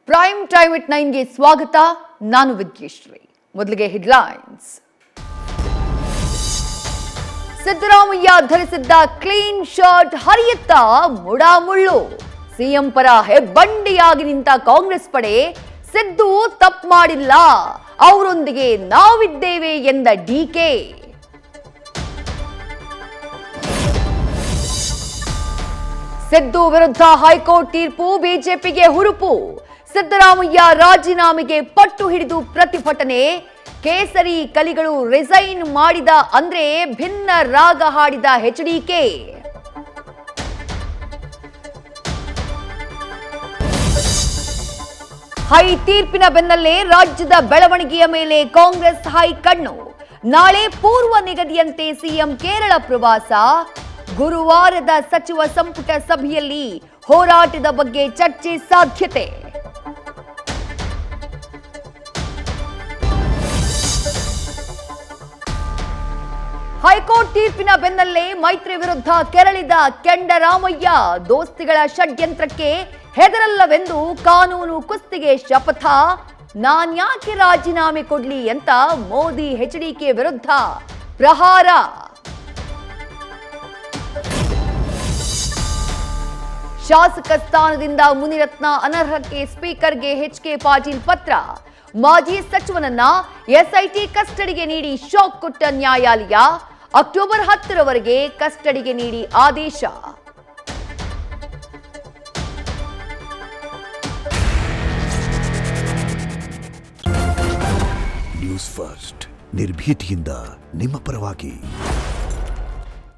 Prime time it 9ಗೆ ಸ್ವಾಗತ. ನಾನು ವಿದ್ಯಶ್ರೀ. ಮೊದಲಿಗೆ ಹೆಡ್ಲೈನ್ಸ್. ಸಿದ್ದರಾಮಯ್ಯ ಧರಿಸಿದ್ದ ಕ್ಲೀನ್ ಶರ್ಟ್ ಹರಿಯುತ್ತಾ ಮುಡಾಮುಳ್ಳು. ಸಿಎಂ ಪರ ಹೆಬ್ಬಂಡಿಯಾಗಿ ನಿಂತ ಕಾಂಗ್ರೆಸ್ ಪಡೆ ಸಿದ್ದು ತಪ್ಪು ಮಾಡಿಲ್ಲ, ಅವರೊಂದಿಗೆ ನಾವಿದ್ದೇವೆ ಎಂದ ಡಿಕೆ. ಸಿದ್ದು ವಿರುದ್ಧ ಹೈಕೋರ್ಟ್ ತೀರ್ಪು, ಬಿಜೆಪಿಗೆ ಹುರುಪು. ಸಿದ್ದರಾಮಯ್ಯ ರಾಜೀನಾಮೆಗೆ ಪಟ್ಟು ಹಿಡಿದು ಪ್ರತಿಭಟನೆ. ಕೇಸರಿ ಕಲಿಗಳು ರಿಸೈನ್ ಮಾಡಿದ ಅಂದ್ರೆ ಭಿನ್ನ ರಾಗ ಹಾಡಿದ ಎಚ್ಡಿಕೆ. ಹೈ ತೀರ್ಪಿನ ಬೆನ್ನಲ್ಲೇ ರಾಜ್ಯದ ಬೆಳವಣಿಗೆಯ ಮೇಲೆ ಕಾಂಗ್ರೆಸ್ ಹೈ ಕಣ್ಣು. ನಾಳೆ ಪೂರ್ವ ನಿಗದಿಯಂತೆ ಸಿಎಂ ಕೇರಳ ಪ್ರವಾಸ. ಗುರುವಾರದ ಸಚಿವ ಸಂಪುಟ ಸಭೆಯಲ್ಲಿ ಹೋರಾಟದ ಬಗ್ಗೆ ಚರ್ಚೆ ಸಾಧ್ಯತೆ. ಹೈಕೋರ್ಟ್ ತೀರ್ಪಿನ ಬೆನ್ನಲ್ಲೇ ಮೈತ್ರಿ ವಿರುದ್ಧ ಕೆರಳಿದ ಕೆಂಡರಾಮಯ್ಯ. ದೋಸ್ತಿಗಳ ಷಡ್ಯಂತ್ರಕ್ಕೆ ಹೆದರಲ್ಲವೆಂದು ಕಾನೂನು ಕುಸ್ತಿಗೆ ಶಪಥ. ನಾನ್ಯಾಕೆ ರಾಜೀನಾಮೆ ಕೊಡ್ಲಿ ಅಂತ ಮೋದಿ ಎಚ್ಡಿಕೆ ವಿರುದ್ಧ ಪ್ರಹಾರ. ಶಾಸಕ ಸ್ಥಾನದಿಂದ ಮುನಿರತ್ನ ಅನರ್ಹಕ್ಕೆ ಸ್ಪೀಕರ್ಗೆ ಎಚ್ಕೆ ಪಾಟೀಲ್ ಪತ್ರ. ಮಾಜಿ ಸಚಿವನನ್ನ ಎಸ್ಐಟಿ ಕಸ್ಟಡಿಗೆ ನೀಡಿ ಶಾಕ್ ಕೊಟ್ಟ ನ್ಯಾಯಾಲಯ. ಅಕ್ಟೋಬರ್ 10ರವರೆಗೆ ಕಸ್ಟಡಿಗೆ ನೀಡಿ ಆದೇಶ. ನ್ಯೂಸ್ ಫಸ್ಟ್ ನಿರ್ಭೀತಿಯಿಂದ ನಿಮ್ಮ ಪರವಾಗಿ.